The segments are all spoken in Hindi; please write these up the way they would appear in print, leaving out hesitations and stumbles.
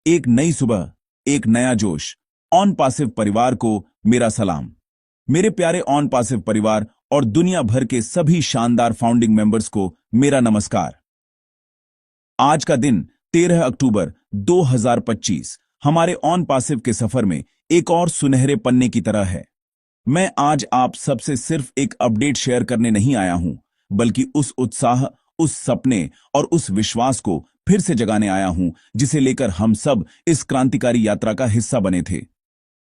एक नई सुबह, एक नया जोश। ऑन पासिव परिवार को मेरा सलाम। मेरे प्यारे ऑन पासिव परिवार और दुनिया भर के सभी शानदार फाउंडिंग मेंबर्स को मेरा नमस्कार। आज का दिन 13 अक्टूबर 2025 हमारे ऑन पासिव के सफर में एक और सुनहरे पन्ने की तरह है। मैं आज आप सबसे सिर्फ एक अपडेट शेयर करने नहीं आया हूं, बल्कि उस उत्साह, उस सपने और उस विश्वास को फिर से जगाने आया हूं जिसे लेकर हम सब इस क्रांतिकारी यात्रा का हिस्सा बने थे।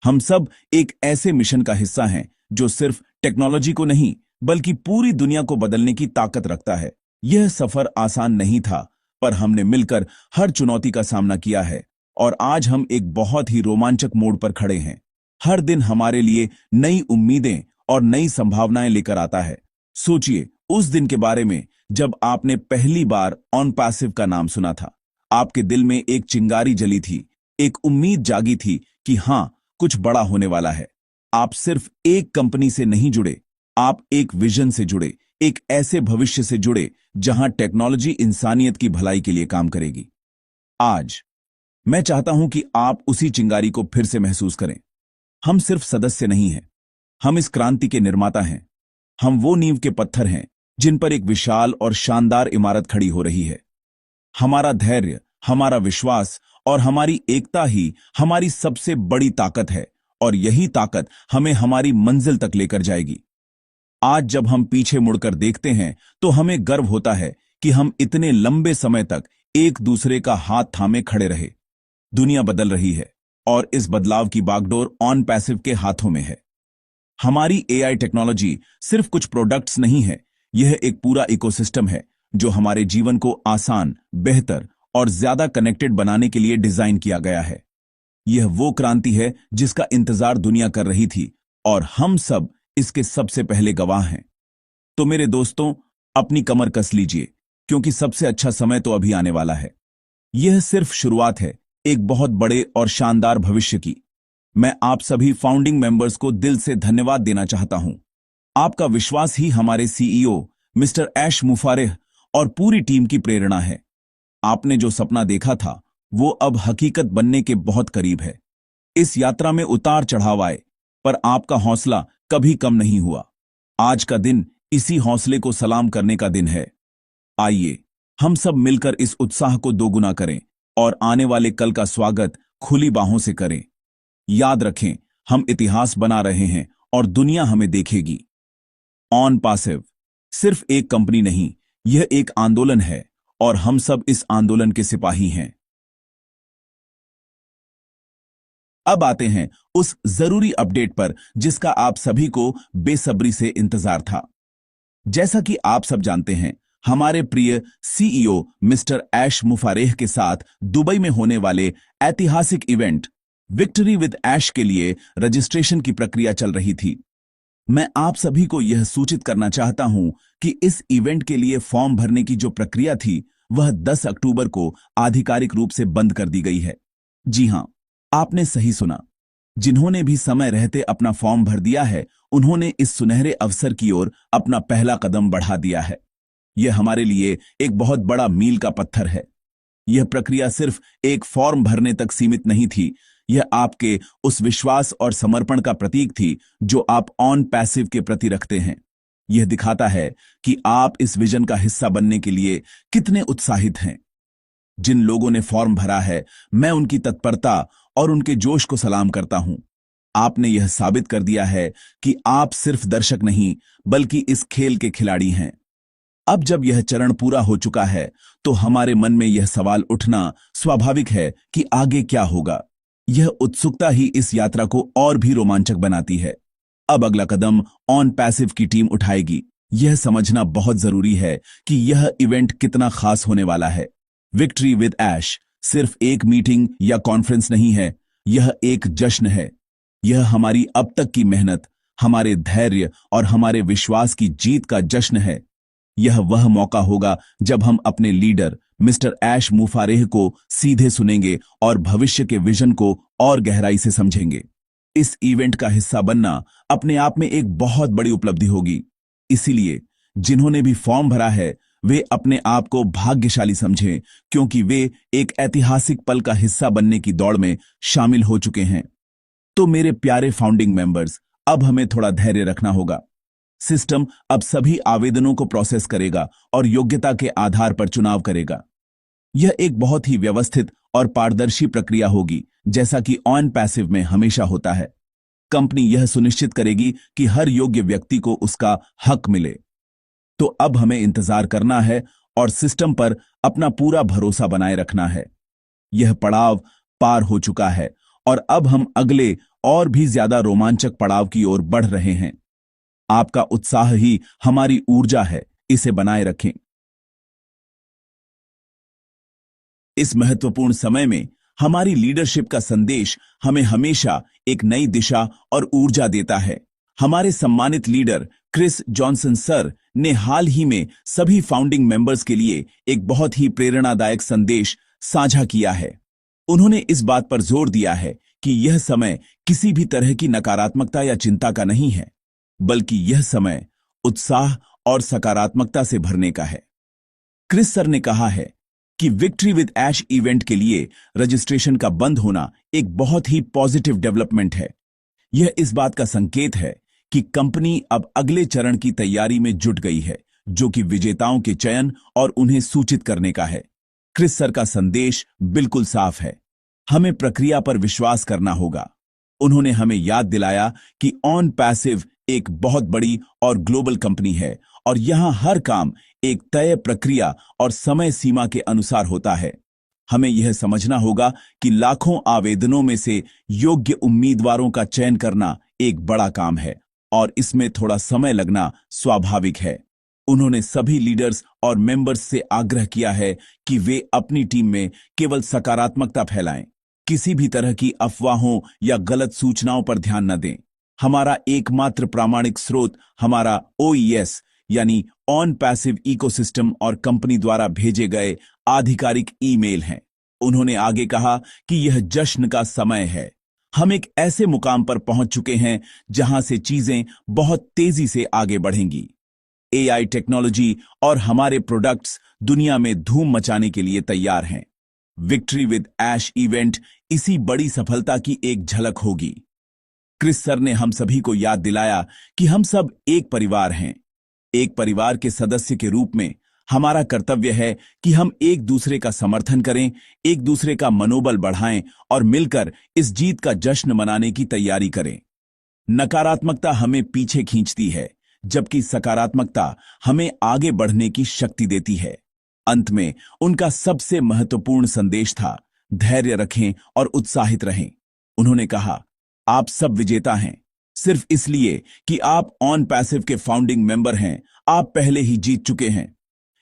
हम सब एक ऐसे मिशन का हिस्सा हैं जो सिर्फ टेक्नोलॉजी को नहीं बल्कि पूरी दुनिया को बदलने की ताकत रखता है। यह सफर आसान नहीं था, पर हमने मिलकर हर चुनौती का सामना किया है और आज हम एक बहुत ही रोमांचक मोड़ पर खड़े हैं। हर दिन हमारे लिए नई उम्मीदें और नई संभावनाएं लेकर आता है। सोचिए उस दिन के बारे में जब आपने पहली बार ऑन पैसिव का नाम सुना था। आपके दिल में एक चिंगारी जली थी, एक उम्मीद जागी थी कि हां, कुछ बड़ा होने वाला है। आप सिर्फ एक कंपनी से नहीं जुड़े, आप एक विजन से जुड़े, एक ऐसे भविष्य से जुड़े जहां टेक्नोलॉजी इंसानियत की भलाई के लिए काम करेगी। आज मैं चाहता हूं कि आप उसी चिंगारी को फिर से महसूस करें। हम सिर्फ सदस्य नहीं हैं, हम इस क्रांति के निर्माता हैं। हम वो नींव के पत्थर हैं जिन पर एक विशाल और शानदार इमारत खड़ी हो रही है। हमारा धैर्य, हमारा विश्वास और हमारी एकता ही हमारी सबसे बड़ी ताकत है और यही ताकत हमें हमारी मंजिल तक लेकर जाएगी। आज जब हम पीछे मुड़कर देखते हैं तो हमें गर्व होता है कि हम इतने लंबे समय तक एक दूसरे का हाथ थामे खड़े रहे। दुनिया बदल रही है और इस बदलाव की बागडोर ऑन पैसिव के हाथों में है। हमारी एआई टेक्नोलॉजी सिर्फ कुछ प्रोडक्ट्स नहीं है, यह एक पूरा इकोसिस्टम है जो हमारे जीवन को आसान, बेहतर और ज्यादा कनेक्टेड बनाने के लिए डिजाइन किया गया है। यह वो क्रांति है जिसका इंतजार दुनिया कर रही थी और हम सब इसके सबसे पहले गवाह हैं। तो मेरे दोस्तों, अपनी कमर कस लीजिए क्योंकि सबसे अच्छा समय तो अभी आने वाला है। यह सिर्फ शुरुआत है एक बहुत बड़े और शानदार भविष्य की। मैं आप सभी फाउंडिंग मेंबर्स को दिल से धन्यवाद देना चाहता हूं। आपका विश्वास ही हमारे सीईओ मिस्टर ऐश मुफारेह और पूरी टीम की प्रेरणा है। आपने जो सपना देखा था वो अब हकीकत बनने के बहुत करीब है। इस यात्रा में उतार चढ़ाव आए, पर आपका हौसला कभी कम नहीं हुआ। आज का दिन इसी हौसले को सलाम करने का दिन है। आइए हम सब मिलकर इस उत्साह को दोगुना करें और आने वाले कल का स्वागत खुली बाहों से करें। याद रखें, हम इतिहास बना रहे हैं और दुनिया हमें देखेगी। ऑन पासिव सिर्फ एक कंपनी नहीं, यह एक आंदोलन है और हम सब इस आंदोलन के सिपाही हैं। अब आते हैं उस जरूरी अपडेट पर जिसका आप सभी को बेसब्री से इंतजार था। जैसा कि आप सब जानते हैं, हमारे प्रिय सीईओ मिस्टर ऐश मुफारेह के साथ दुबई में होने वाले ऐतिहासिक इवेंट विक्ट्री विद ऐश के लिए रजिस्ट्रेशन की प्रक्रिया चल रही थी। मैं आप सभी को यह सूचित करना चाहता हूं कि इस इवेंट के लिए फॉर्म भरने की जो प्रक्रिया थी वह 10 अक्टूबर को आधिकारिक रूप से बंद कर दी गई है। जी हां, आपने सही सुना। जिन्होंने भी समय रहते अपना फॉर्म भर दिया है, उन्होंने इस सुनहरे अवसर की ओर अपना पहला कदम बढ़ा दिया है। यह हमारे लिए एक बहुत बड़ा मील का पत्थर है। यह प्रक्रिया सिर्फ एक फॉर्म भरने तक सीमित नहीं थी, यह आपके उस विश्वास और समर्पण का प्रतीक थी जो आप ऑन पैसिव के प्रति रखते हैं। यह दिखाता है कि आप इस विजन का हिस्सा बनने के लिए कितने उत्साहित हैं। जिन लोगों ने फॉर्म भरा है, मैं उनकी तत्परता और उनके जोश को सलाम करता हूं। आपने यह साबित कर दिया है कि आप सिर्फ दर्शक नहीं बल्कि इस खेल के खिलाड़ी हैं। अब जब यह चरण पूरा हो चुका है तो हमारे मन में यह सवाल उठना स्वाभाविक है कि आगे क्या होगा। यह उत्सुकता ही इस यात्रा को और भी रोमांचक बनाती है। अब अगला कदम ऑन पैसिव की टीम उठाएगी। यह समझना बहुत जरूरी है कि यह इवेंट कितना खास होने वाला है। विक्ट्री विद ऐश सिर्फ एक मीटिंग या कॉन्फ्रेंस नहीं है, यह एक जश्न है। यह हमारी अब तक की मेहनत, हमारे धैर्य और हमारे विश्वास की जीत का जश्न है। यह वह मौका होगा जब हम अपने लीडर मिस्टर ऐश मुफारेह को सीधे सुनेंगे और भविष्य के विजन को और गहराई से समझेंगे। इस इवेंट का हिस्सा बनना अपने आप में एक बहुत बड़ी उपलब्धि होगी। इसीलिए जिन्होंने भी फॉर्म भरा है वे अपने आप को भाग्यशाली समझें, क्योंकि वे एक ऐतिहासिक पल का हिस्सा बनने की दौड़ में शामिल हो चुके हैं। तो मेरे प्यारे फाउंडिंग मेंबर्स, अब हमें थोड़ा धैर्य रखना होगा। सिस्टम अब सभी आवेदनों को प्रोसेस करेगा और योग्यता के आधार पर चुनाव करेगा। यह एक बहुत ही व्यवस्थित और पारदर्शी प्रक्रिया होगी, जैसा कि ऑन पैसिव में हमेशा होता है। कंपनी यह सुनिश्चित करेगी कि हर योग्य व्यक्ति को उसका हक मिले। तो अब हमें इंतजार करना है और सिस्टम पर अपना पूरा भरोसा बनाए रखना है। यह पड़ाव पार हो चुका है और अब हम अगले और भी ज्यादा रोमांचक पड़ाव की ओर बढ़ रहे हैं। आपका उत्साह ही हमारी ऊर्जा है, इसे बनाए रखें। इस महत्वपूर्ण समय में हमारी लीडरशिप का संदेश हमें हमेशा एक नई दिशा और ऊर्जा देता है। हमारे सम्मानित लीडर क्रिस जॉनसन सर ने हाल ही में सभी फाउंडिंग मेंबर्स के लिए एक बहुत ही प्रेरणादायक संदेश साझा किया है। उन्होंने इस बात पर जोर दिया है कि यह समय किसी भी तरह की नकारात्मकता या चिंता का नहीं है, बल्कि यह समय उत्साह और सकारात्मकता से भरने का है। क्रिस सर ने कहा है कि विक्ट्री विद ऐश इवेंट के लिए रजिस्ट्रेशन का बंद होना एक बहुत ही पॉजिटिव डेवलपमेंट है। यह इस बात का संकेत है कि कंपनी अब अगले चरण की तैयारी में जुट गई है, जो कि विजेताओं के चयन और उन्हें सूचित करने का है। क्रिस सर का संदेश बिल्कुल साफ है, हमें प्रक्रिया पर विश्वास करना होगा। उन्होंने हमें याद दिलाया कि ऑन पैसिव एक बहुत बड़ी और ग्लोबल कंपनी है और यहां हर काम एक तय प्रक्रिया और समय सीमा के अनुसार होता है। हमें यह समझना होगा कि लाखों आवेदनों में से योग्य उम्मीदवारों का चयन करना एक बड़ा काम है और इसमें थोड़ा समय लगना स्वाभाविक है। उन्होंने सभी लीडर्स और मेंबर्स से आग्रह किया है कि वे अपनी टीम में केवल सकारात्मकता फैलाएं, किसी भी तरह की अफवाहों या गलत सूचनाओं पर ध्यान न दें। हमारा एकमात्र प्रामाणिक स्रोत हमारा OES यानी ऑन पैसिव इकोसिस्टम और कंपनी द्वारा भेजे गए आधिकारिक ईमेल हैं। उन्होंने आगे कहा कि यह जश्न का समय है। हम एक ऐसे मुकाम पर पहुंच चुके हैं जहां से चीजें बहुत तेजी से आगे बढ़ेंगी। AI टेक्नोलॉजी और हमारे प्रोडक्ट्स दुनिया में धूम मचाने के लिए तैयार हैं। विक्ट्री विद ऐश इवेंट इसी बड़ी सफलता की एक झलक होगी। क्रिस सर ने हम सभी को याद दिलाया कि हम सब एक परिवार हैं। एक परिवार के सदस्य के रूप में हमारा कर्तव्य है कि हम एक दूसरे का समर्थन करें, एक दूसरे का मनोबल बढ़ाएं और मिलकर इस जीत का जश्न मनाने की तैयारी करें। नकारात्मकता हमें पीछे खींचती है, जबकि सकारात्मकता हमें आगे बढ़ने की शक्ति देती है। अंत में उनका सबसे महत्वपूर्ण संदेश था, धैर्य रखें और उत्साहित रहें। उन्होंने कहा, आप सब विजेता हैं, सिर्फ इसलिए कि आप ऑन पैसिव के फाउंडिंग मेंबर हैं। आप पहले ही जीत चुके हैं।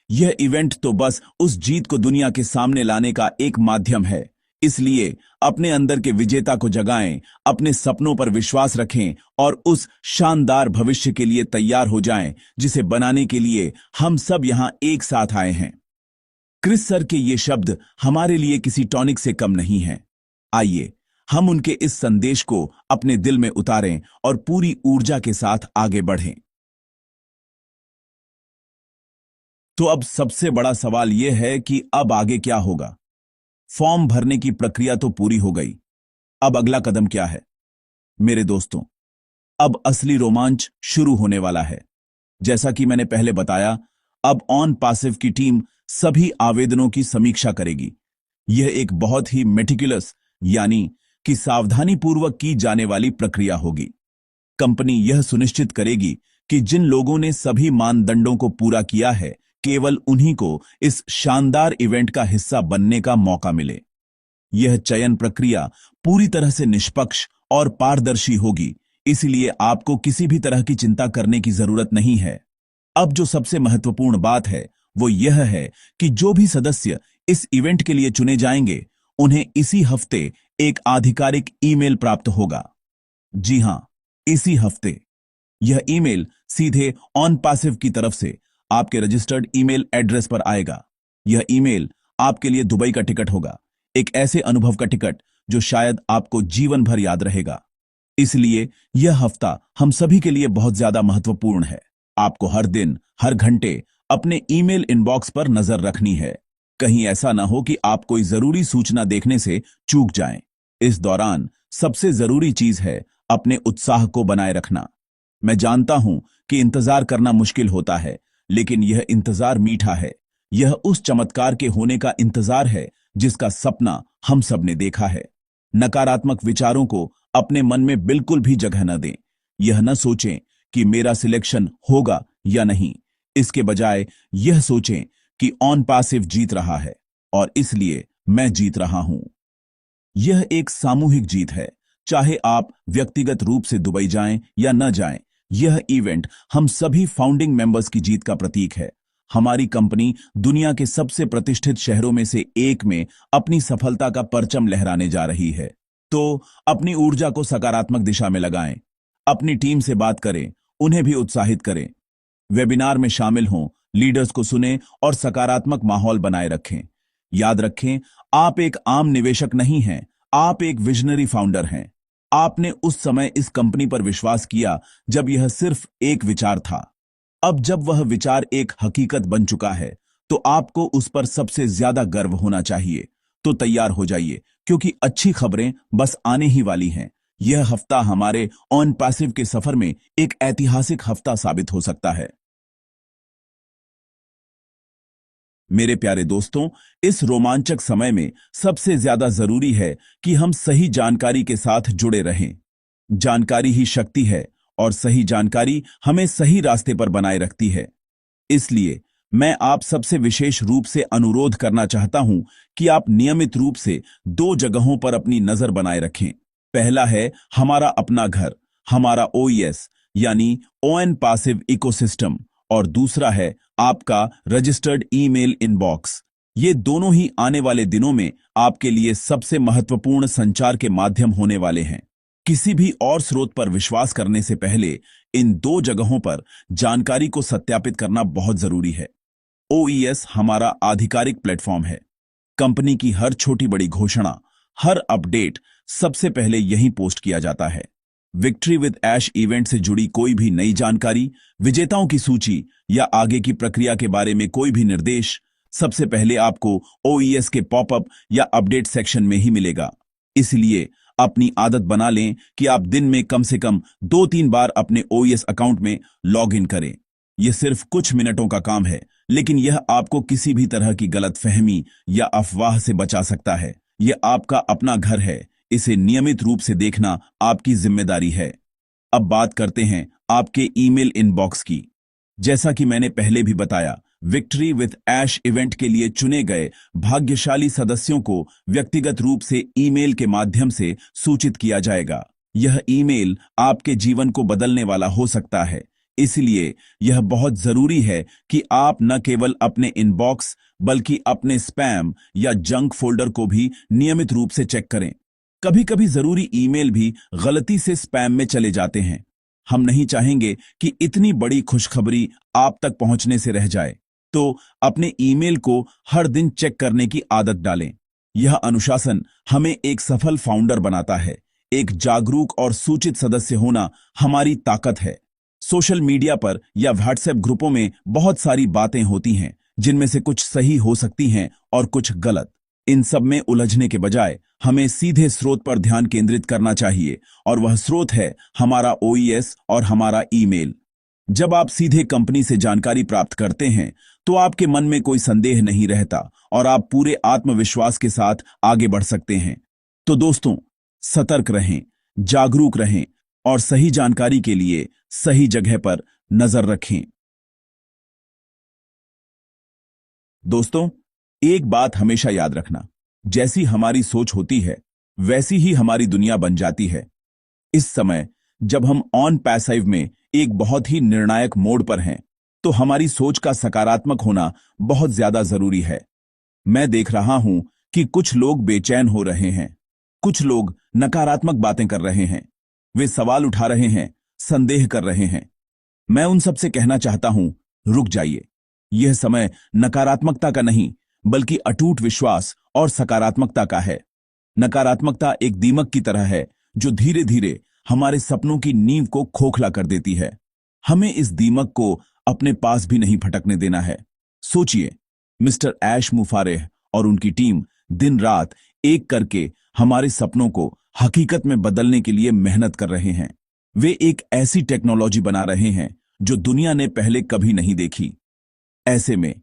यह इवेंट तो बस उस जीत को दुनिया के सामने लाने का एक माध्यम है। इसलिए अपने अंदर के विजेता को जगाएं, अपने सपनों पर विश्वास रखें और उस शानदार भविष्य के लिए तैयार हो जाएं, जिसे बनाने के लिए हम सब यहां एक साथ आए हैं। क्रिस सर के ये शब्द हमारे लिए किसी टॉनिक से कम नहीं हैं। आइए हम उनके इस संदेश को अपने दिल में उतारें और पूरी ऊर्जा के साथ आगे बढ़ें। तो अब सबसे बड़ा सवाल यह है कि अब आगे क्या होगा। फॉर्म भरने की प्रक्रिया तो पूरी हो गई, अब अगला कदम क्या है? मेरे दोस्तों, अब असली रोमांच शुरू होने वाला है। जैसा कि मैंने पहले बताया, अब ऑन पैसिव की टीम सभी आवेदनों की समीक्षा करेगी। यह एक बहुत ही मेटिकुलस यानी कि सावधानीपूर्वक की जाने वाली प्रक्रिया होगी। कंपनी यह सुनिश्चित करेगी कि जिन लोगों ने सभी मानदंडों को पूरा किया है, केवल उन्हीं को इस शानदार इवेंट का हिस्सा बनने का मौका मिले। यह चयन प्रक्रिया पूरी तरह से निष्पक्ष और पारदर्शी होगी, इसलिए आपको किसी भी तरह की चिंता करने की जरूरत नहीं है। अब जो सबसे महत्वपूर्ण बात है वो यह है कि जो भी सदस्य इस इवेंट के लिए चुने जाएंगे, उन्हें इसी हफ्ते एक आधिकारिक ईमेल प्राप्त होगा। जी हां, इसी हफ्ते। यह ईमेल सीधे ऑन पैसिव की तरफ से आपके रजिस्टर्ड ईमेल एड्रेस पर आएगा। यह ईमेल आपके लिए दुबई का टिकट होगा, एक ऐसे अनुभव का टिकट जो शायद आपको जीवन भर याद रहेगा। इसलिए यह हफ्ता हम सभी के लिए बहुत ज्यादा महत्वपूर्ण है। आपको हर दिन, हर घंटे अपने ईमेल इनबॉक्स पर नजर रखनी है। कहीं ऐसा ना हो कि आप कोई जरूरी सूचना देखने से चूक जाएं। इस दौरान सबसे जरूरी चीज है अपने उत्साह को बनाए रखना। मैं जानता हूं कि इंतजार करना मुश्किल होता है, लेकिन यह इंतजार मीठा है। यह उस चमत्कार के होने का इंतजार है जिसका सपना हम सब ने देखा है। नकारात्मक विचारों को अपने मन में बिल्कुल भी जगह न दें। यह न सोचें कि मेरा सिलेक्शन होगा या नहीं। इसके बजाय यह सोचें कि ऑन पासिव जीत रहा है और इसलिए मैं जीत रहा हूं। यह एक सामूहिक जीत है। चाहे आप व्यक्तिगत रूप से दुबई जाएं या न जाएं, यह इवेंट हम सभी फाउंडिंग मेंबर्स की जीत का प्रतीक है। हमारी कंपनी दुनिया के सबसे प्रतिष्ठित शहरों में से एक में अपनी सफलता का परचम लहराने जा रही है। तो अपनी ऊर्जा को सकारात्मक दिशा में लगाएं। अपनी टीम से बात करें, उन्हें भी उत्साहित करें। वेबिनार में शामिल हों, लीडर्स को सुनें और सकारात्मक माहौल बनाए रखें। याद रखें, आप एक आम निवेशक नहीं हैं, आप एक विजनरी फाउंडर हैं। आपने उस समय इस कंपनी पर विश्वास किया जब यह सिर्फ एक विचार था। अब जब वह विचार एक हकीकत बन चुका है, तो आपको उस पर सबसे ज्यादा गर्व होना चाहिए। तो तैयार हो जाइए, क्योंकि अच्छी खबरें बस आने ही वाली हैं। यह हफ्ता हमारे ऑन पैसिव के सफर में एक ऐतिहासिक हफ्ता साबित हो सकता है। मेरे प्यारे दोस्तों, इस रोमांचक समय में सबसे ज्यादा जरूरी है कि हम सही जानकारी के साथ जुड़े रहें। जानकारी ही शक्ति है और सही जानकारी हमें सही रास्ते पर बनाए रखती है। इसलिए मैं आप सबसे विशेष रूप से अनुरोध करना चाहता हूं कि आप नियमित रूप से दो जगहों पर अपनी नजर बनाए रखें। पहला है हमारा अपना घर, हमारा ओईएस यानी ओएन पासिव इकोसिस्टम, और दूसरा है आपका रजिस्टर्ड ईमेल इनबॉक्स। ये दोनों ही आने वाले दिनों में आपके लिए सबसे महत्वपूर्ण संचार के माध्यम होने वाले हैं। किसी भी और स्रोत पर विश्वास करने से पहले इन दो जगहों पर जानकारी को सत्यापित करना बहुत जरूरी है। ओईएस हमारा आधिकारिक प्लेटफॉर्म है। कंपनी की हर छोटी बड़ी घोषणा, हर अपडेट सबसे पहले यहीं पोस्ट किया जाता है। विक्ट्री विद ऐश इवेंट से जुड़ी कोई भी नई जानकारी, विजेताओं की सूची या आगे की प्रक्रिया के बारे में कोई भी निर्देश सबसे पहले आपको ओईएस के पॉपअप या अपडेट सेक्शन में ही मिलेगा। इसलिए अपनी आदत बना लें कि आप दिन में कम से कम 2-3 बार अपने ओईएस अकाउंट में लॉग इन करें। यह सिर्फ कुछ मिनटों का काम है, लेकिन यह आपको किसी भी तरह की गलतफहमी या अफवाह से बचा सकता है। यह आपका अपना घर है, इसे नियमित रूप से देखना आपकी जिम्मेदारी है। अब बात करते हैं आपके ईमेल इनबॉक्स की। जैसा कि मैंने पहले भी बताया, विक्ट्री विद ऐश इवेंट के लिए चुने गए भाग्यशाली सदस्यों को व्यक्तिगत रूप से ईमेल के माध्यम से सूचित किया जाएगा। यह ईमेल आपके जीवन को बदलने वाला हो सकता है, इसलिए यह बहुत जरूरी है कि आप न केवल अपने इनबॉक्स बल्कि अपने स्पैम या जंक फोल्डर को भी नियमित रूप से चेक करें। कभी कभी जरूरी ईमेल भी गलती से स्पैम में चले जाते हैं। हम नहीं चाहेंगे कि इतनी बड़ी खुशखबरी आप तक पहुंचने से रह जाए, तो अपने ईमेल को हर दिन चेक करने की आदत डालें। यह अनुशासन हमें एक सफल फाउंडर बनाता है। एक जागरूक और सूचित सदस्य होना हमारी ताकत है। सोशल मीडिया पर या व्हाट्सएप ग्रुपों में बहुत सारी बातें होती हैं, जिनमें से कुछ सही हो सकती हैं और कुछ गलत। इन सब में उलझने के बजाय हमें सीधे स्रोत पर ध्यान केंद्रित करना चाहिए, और वह स्रोत है हमारा ओईएस और हमारा ईमेल। जब आप सीधे कंपनी से जानकारी प्राप्त करते हैं, तो आपके मन में कोई संदेह नहीं रहता और आप पूरे आत्मविश्वास के साथ आगे बढ़ सकते हैं। तो दोस्तों, सतर्क रहें, जागरूक रहें और सही जानकारी के लिए सही जगह पर नजर रखें। दोस्तों, एक बात हमेशा याद रखना, जैसी हमारी सोच होती है वैसी ही हमारी दुनिया बन जाती है। इस समय जब हम ऑन पैसिव में एक बहुत ही निर्णायक मोड़ पर हैं, तो हमारी सोच का सकारात्मक होना बहुत ज्यादा जरूरी है। मैं देख रहा हूं कि कुछ लोग बेचैन हो रहे हैं, कुछ लोग नकारात्मक बातें कर रहे हैं, वे सवाल उठा रहे हैं, संदेह कर रहे हैं। मैं उन सबसे कहना चाहता हूं, रुक जाइए। यह समय नकारात्मकता का नहीं, बल्कि अटूट विश्वास और सकारात्मकता का है। नकारात्मकता एक दीमक की तरह है जो धीरे धीरे हमारे सपनों की नींव को खोखला कर देती है। हमें इस दीमक को अपने पास भी नहीं फटकने देना है। सोचिए, मिस्टर ऐश मुफारेह और उनकी टीम दिन रात एक करके हमारे सपनों को हकीकत में बदलने के लिए मेहनत कर रहे हैं। वे एक ऐसी टेक्नोलॉजी बना रहे हैं जो दुनिया ने पहले कभी नहीं देखी। ऐसे में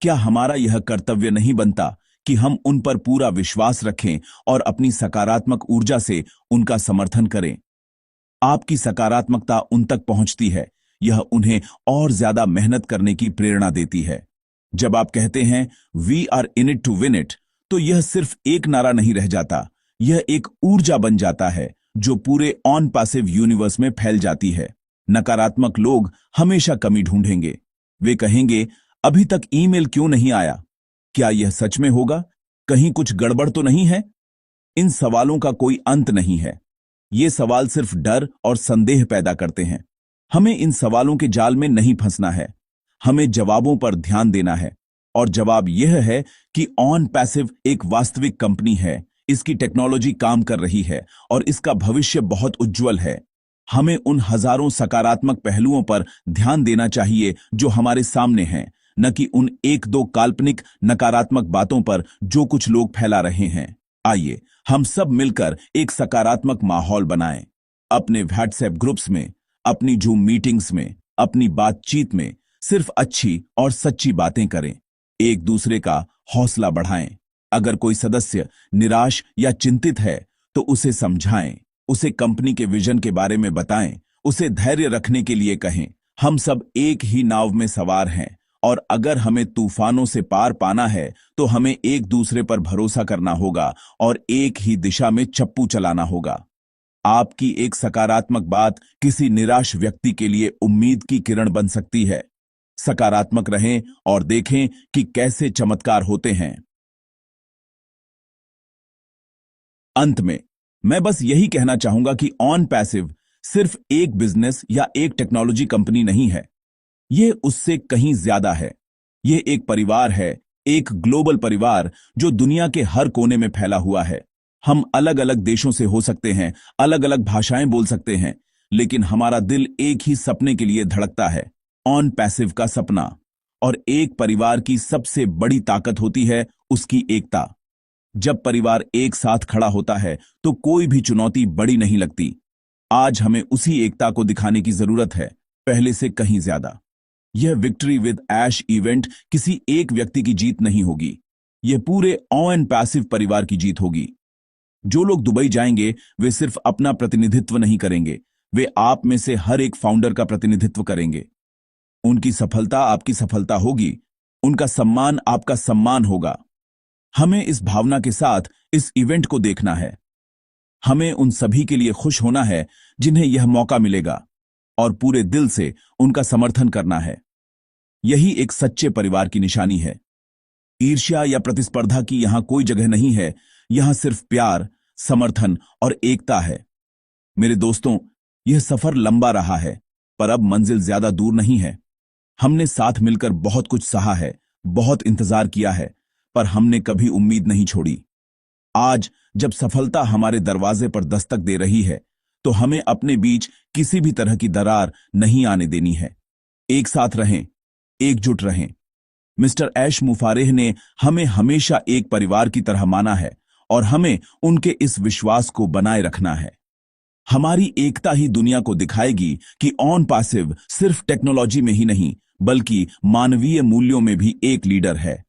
क्या हमारा यह कर्तव्य नहीं बनता कि हम उन पर पूरा विश्वास रखें और अपनी सकारात्मक ऊर्जा से उनका समर्थन करें? आपकी सकारात्मकता उन तक पहुंचती है, यह उन्हें और ज्यादा मेहनत करने की प्रेरणा देती है। जब आप कहते हैं we are in it to win it, तो यह सिर्फ एक नारा नहीं रह जाता, यह एक ऊर्जा बन जाता है जो पूरे ऑन पैसिव यूनिवर्स में फैल जाती है। नकारात्मक लोग हमेशा कमी ढूंढेंगे। वे कहेंगे, अभी तक ईमेल क्यों नहीं आया? क्या यह सच में होगा? कहीं कुछ गड़बड़ तो नहीं है? इन सवालों का कोई अंत नहीं है। ये सवाल सिर्फ डर और संदेह पैदा करते हैं। हमें इन सवालों के जाल में नहीं फंसना है। हमें जवाबों पर ध्यान देना है। और जवाब यह है कि ऑन पैसिव एक वास्तविक कंपनी है, इसकी टेक्नोलॉजी काम कर रही है और इसका भविष्य बहुत उज्जवल है। हमें उन हजारों सकारात्मक पहलुओं पर ध्यान देना चाहिए जो हमारे सामने हैं, न कि उन एक दो काल्पनिक नकारात्मक बातों पर जो कुछ लोग फैला रहे हैं। आइए हम सब मिलकर एक सकारात्मक माहौल बनाएं। अपने व्हाट्सएप ग्रुप्स में, अपनी जूम मीटिंग्स में, अपनी बातचीत में सिर्फ अच्छी और सच्ची बातें करें। एक दूसरे का हौसला बढ़ाएं। अगर कोई सदस्य निराश या चिंतित है तो उसे समझाएं, उसे कंपनी के विजन के बारे में बताएं, उसे धैर्य रखने के लिए कहें। हम सब एक ही नाव में सवार हैं और अगर हमें तूफानों से पार पाना है तो हमें एक दूसरे पर भरोसा करना होगा और एक ही दिशा में चप्पू चलाना होगा। आपकी एक सकारात्मक बात किसी निराश व्यक्ति के लिए उम्मीद की किरण बन सकती है। सकारात्मक रहें और देखें कि कैसे चमत्कार होते हैं। अंत में मैं बस यही कहना चाहूंगा कि ऑन पैसिव सिर्फ एक बिजनेस या एक टेक्नोलॉजी कंपनी नहीं है। यह उससे कहीं ज्यादा है। यह एक परिवार है, एक ग्लोबल परिवार जो दुनिया के हर कोने में फैला हुआ है। हम अलग अलग देशों से हो सकते हैं, अलग अलग भाषाएं बोल सकते हैं, लेकिन हमारा दिल एक ही सपने के लिए धड़कता है, ऑन पैसिव का सपना। और एक परिवार की सबसे बड़ी ताकत होती है उसकी एकता। जब परिवार एक साथ खड़ा होता है तो कोई भी चुनौती बड़ी नहीं लगती। आज हमें उसी एकता को दिखाने की जरूरत है, पहले से कहीं ज्यादा। यह विक्ट्री विद ऐश इवेंट किसी एक व्यक्ति की जीत नहीं होगी, यह पूरे ऑन पैसिव परिवार की जीत होगी। जो लोग दुबई जाएंगे वे सिर्फ अपना प्रतिनिधित्व नहीं करेंगे, वे आप में से हर एक फाउंडर का प्रतिनिधित्व करेंगे। उनकी सफलता आपकी सफलता होगी, उनका सम्मान आपका सम्मान होगा। हमें इस भावना के साथ इस इवेंट को देखना है। हमें उन सभी के लिए खुश होना है जिन्हें यह मौका मिलेगा और पूरे दिल से उनका समर्थन करना है। यही एक सच्चे परिवार की निशानी है। ईर्ष्या या प्रतिस्पर्धा की यहां कोई जगह नहीं है, यहां सिर्फ प्यार, समर्थन और एकता है। मेरे दोस्तों, यह सफर लंबा रहा है, पर अब मंजिल ज्यादा दूर नहीं है। हमने साथ मिलकर बहुत कुछ सहा है, बहुत इंतजार किया है, पर हमने कभी उम्मीद नहीं छोड़ी। आज जब सफलता हमारे दरवाजे पर दस्तक दे रही है, तो हमें अपने बीच किसी भी तरह की दरार नहीं आने देनी है। एक साथ रहें, एकजुट रहें। मिस्टर ऐश मुफारेह ने हमें हमेशा एक परिवार की तरह माना है और हमें उनके इस विश्वास को बनाए रखना है। हमारी एकता ही दुनिया को दिखाएगी कि ऑन पैसिव सिर्फ टेक्नोलॉजी में ही नहीं, बल्कि मानवीय मूल्यों में भी एक लीडर है।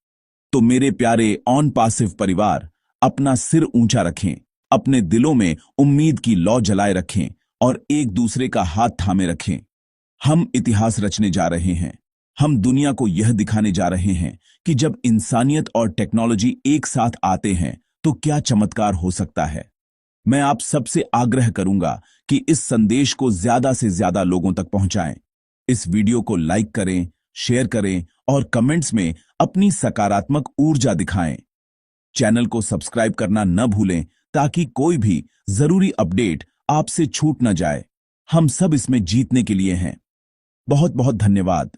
तो मेरे प्यारे ऑन पैसिव परिवार, अपना सिर ऊंचा रखें, अपने दिलों में उम्मीद की लौ जलाए रखें और एक दूसरे का हाथ थामे रखें। हम इतिहास रचने जा रहे हैं। हम दुनिया को यह दिखाने जा रहे हैं कि जब इंसानियत और टेक्नोलॉजी एक साथ आते हैं तो क्या चमत्कार हो सकता है। मैं आप सबसे आग्रह करूंगा कि इस संदेश को ज्यादा से ज्यादा लोगों तक पहुंचाएं। इस वीडियो को लाइक करें, शेयर करें और कमेंट्स में अपनी सकारात्मक ऊर्जा दिखाएं। चैनल को सब्सक्राइब करना न भूलें ताकि कोई भी जरूरी अपडेट आपसे छूट न जाए। हम सब इसमें जीतने के लिए हैं। बहुत बहुत धन्यवाद।